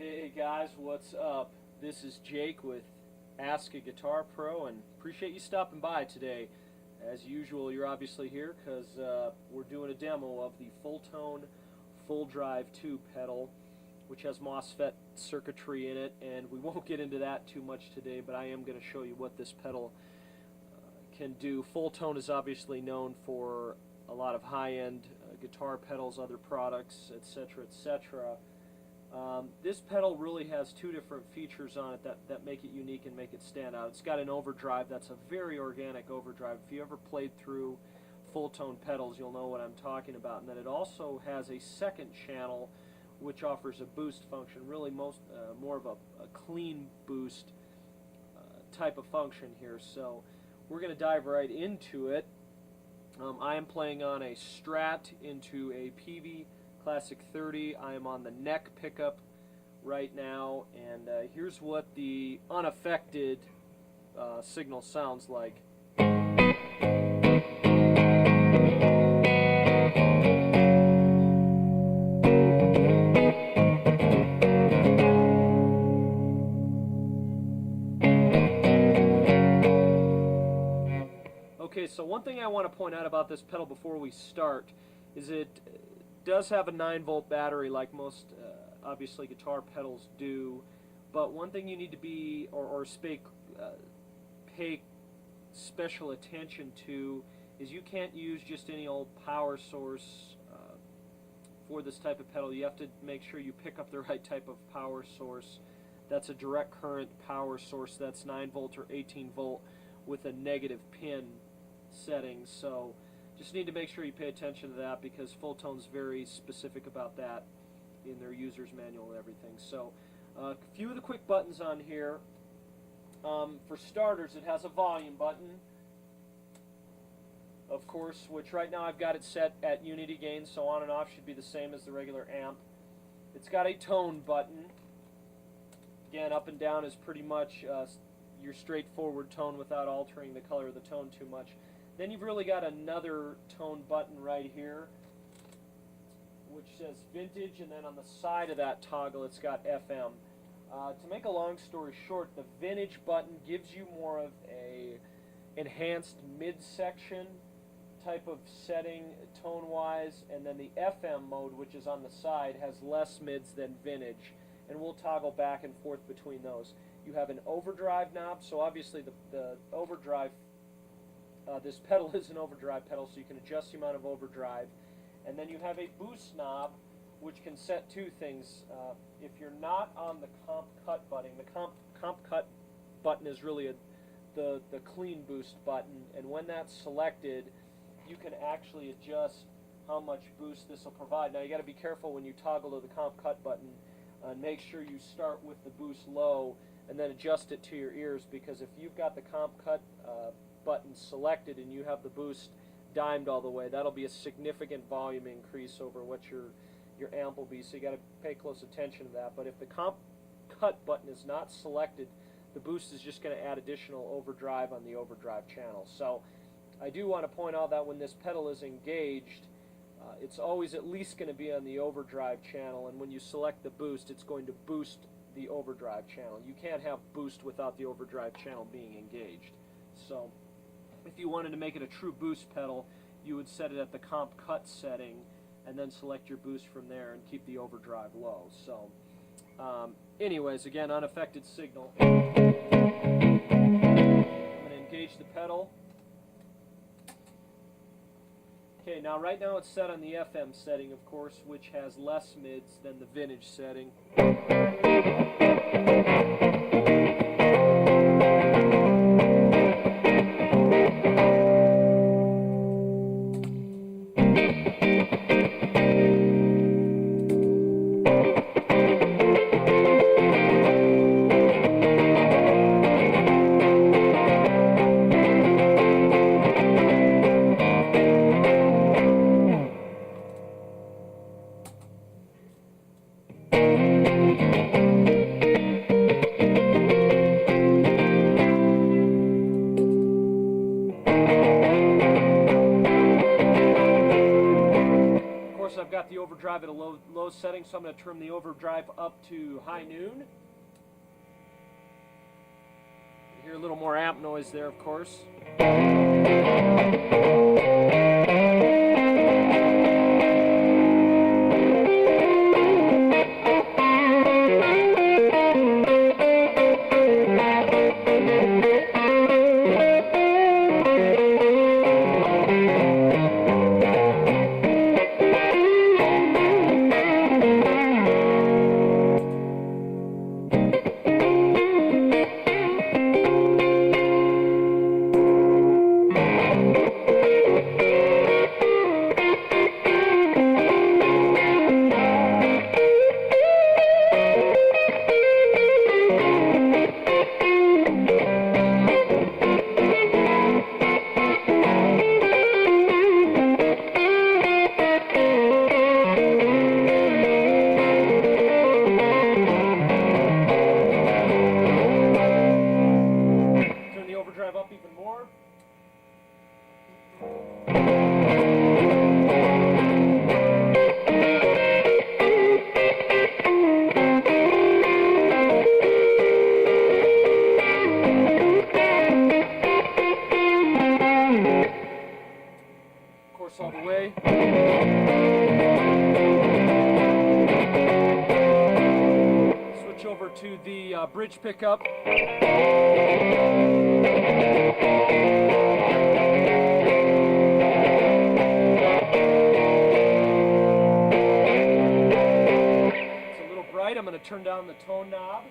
Hey guys, what's up? This is Jake with Ask a Guitar Pro, and appreciate you stopping by today. As usual, you're obviously here because we're doing a demo of the Fulltone Full Drive 2 pedal, which has MOSFET circuitry in it, and we won't get into that too much today, but I am going to show you what this pedal can do. Fulltone is obviously known for a lot of high-end guitar pedals, other products, etc., etc. This pedal really has two different features on it that make it unique and make it stand out. It's got an overdrive that's a very organic overdrive. If you ever played through Fulltone pedals, you'll know what I'm talking about. And then it also has a second channel which offers a boost function, really more of a clean boost type of function here. So we're going to dive right into it. I am playing on a Strat into a PV Classic 30. I am on the neck pickup right now, and here's what the unaffected signal sounds like. Okay, so one thing I want to point out about this pedal before we start is it does have a 9-volt battery like most obviously guitar pedals do, but one thing you need to be pay special attention to is you can't use just any old power source for this type of pedal. You have to make sure you pick up the right type of power source. That's a direct current power source that's 9 volt or 18 volt with a negative pin setting. So just need to make sure you pay attention to that because Fulltone's very specific about that in their user's manual and everything. So a few of the quick buttons on here. For starters, it has a volume button, of course, which right now I've got it set at unity gain, so on and off should be the same as the regular amp. It's got a tone button. Again, up and down is pretty much your straightforward tone without altering the color of the tone too much. Then you've really got another tone button right here which says vintage, and then on the side of that toggle it's got FM. To make a long story short, the vintage button gives you more of a enhanced midsection type of setting tone-wise, and then the FM mode, which is on the side, has less mids than vintage, and we'll toggle back and forth between those. You have an overdrive knob, so obviously the overdrive, this pedal is an overdrive pedal, so you can adjust the amount of overdrive. And then you have a boost knob, which can set two things. If you're not on the comp cut button, the comp cut button is really the clean boost button, and when that's selected, you can actually adjust how much boost this will provide. Now you got to be careful when you toggle to the comp cut button, and make sure you start with the boost low and then adjust it to your ears, because if you've got the comp cut button selected and you have the boost dimed all the way, that'll be a significant volume increase over what your amp will be, so you got to pay close attention to that. But if the comp cut button is not selected, the boost is just going to add additional overdrive on the overdrive channel. So I do want to point out that when this pedal is engaged, it's always at least going to be on the overdrive channel, and when you select the boost, it's going to boost the overdrive channel. You can't have boost without the overdrive channel being engaged. So if you wanted to make it a true boost pedal, you would set it at the comp cut setting and then select your boost from there and keep the overdrive low. So anyways, again, unaffected signal. I'm going to engage the pedal. Okay, now right now it's set on the FM setting, of course, which has less mids than the vintage setting. setting, so I'm going to turn the overdrive up to high noon. You hear a little more amp noise there, of course. Up even more. Of course, all the way. Switch over to the bridge pickup. I'm going to turn down the tone knob,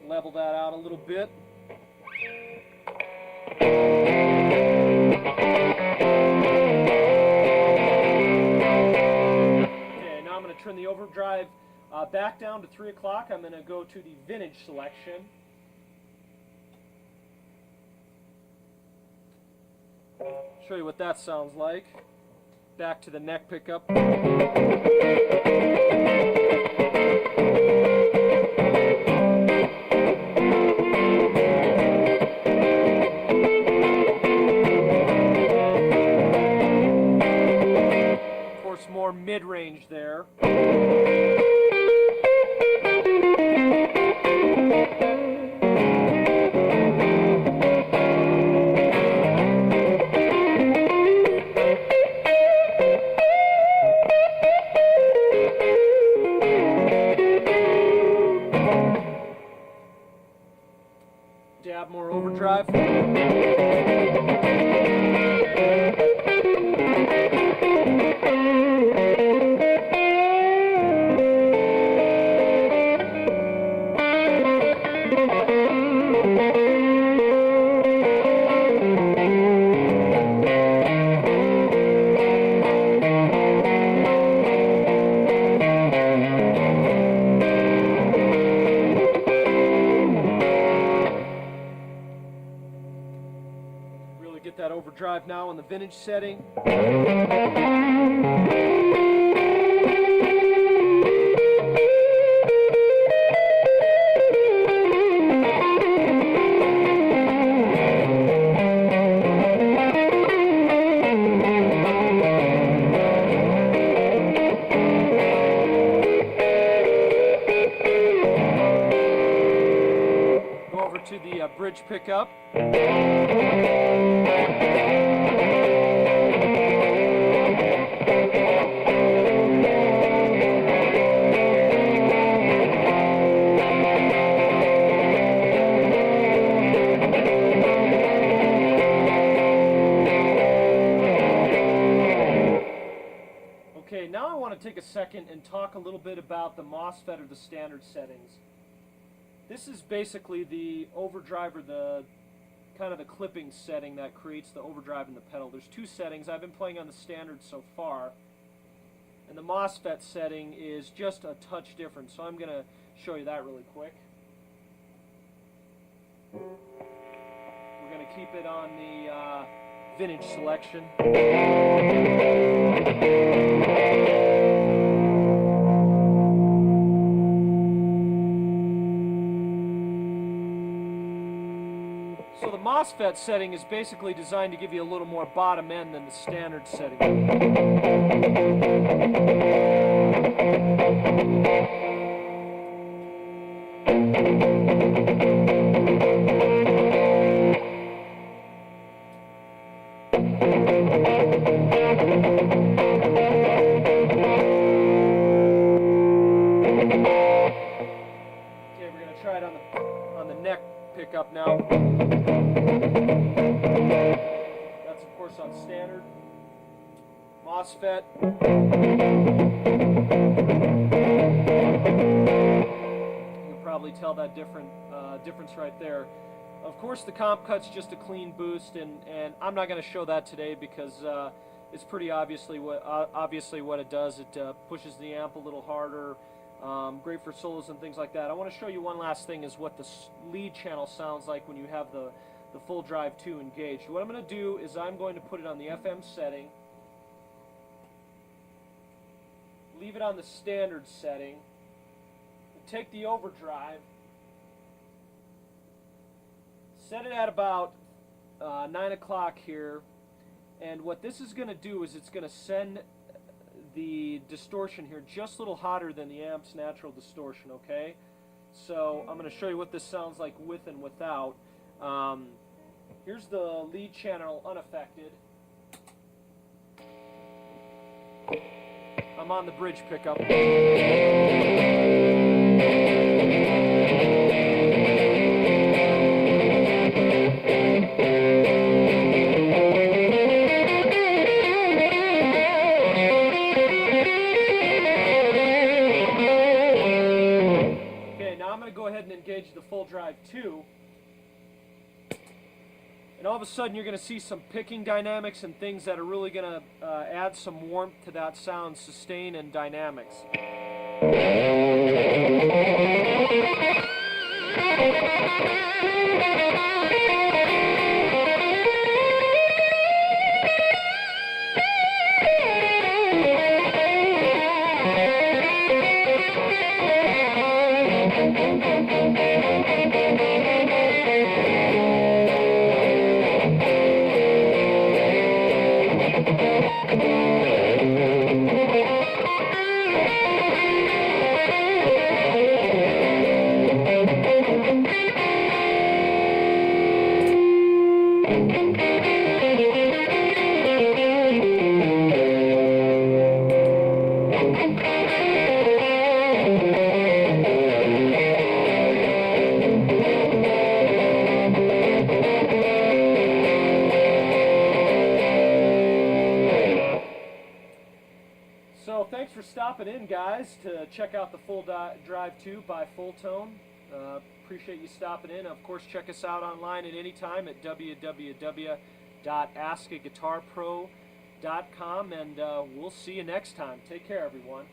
level that out a little bit. Okay, now I'm going to turn the overdrive back down to 3 o'clock. I'm going to go to the vintage selection. Show you what that sounds like. Back to the neck pickup. Okay, of course, more mid-range there. Dab more overdrive. Get that overdrive now in the vintage setting. Go over to the bridge pickup. Okay, now I want to take a second and talk a little bit about the MOSFET or the standard settings. This is basically the overdrive or the kind of the clipping setting that creates the overdrive in the pedal. There's two settings. I've been playing on the standard so far, and the MOSFET setting is just a touch different, so I'm going to show you that really quick. We're going to keep it on the vintage selection. MOSFET setting is basically designed to give you a little more bottom end than the standard setting. Okay, we're going to try it on the neck pickup now. That's of course on standard. MOSFET. You can probably tell that difference right there. Of course the comp cut's just a clean boost, and I'm not going to show that today because it's pretty obviously what it does. It pushes the amp a little harder. Great for solos and things like that. I want to show you one last thing, is what the lead channel sounds like when you have the Full Drive 2 engaged. What I'm going to do is I'm going to put it on the FM setting, leave it on the standard setting, and take the overdrive, set it at about 9 o'clock here, and what this is going to do is it's going to send the distortion here just a little hotter than the amp's natural distortion, okay? So I'm going to show you what this sounds like with and without. Here's the lead channel unaffected. I'm on the bridge pickup. Go ahead and engage the Full Drive 2, and all of a sudden you're going to see some picking dynamics and things that are really going to add some warmth to that sound, sustain and dynamics. So thanks for stopping in, guys, to check out the Full Drive 2 by Fulltone. Appreciate you stopping in. Of course, check us out online at any time at www.askaguitarpro.com, and we'll see you next time. Take care, everyone.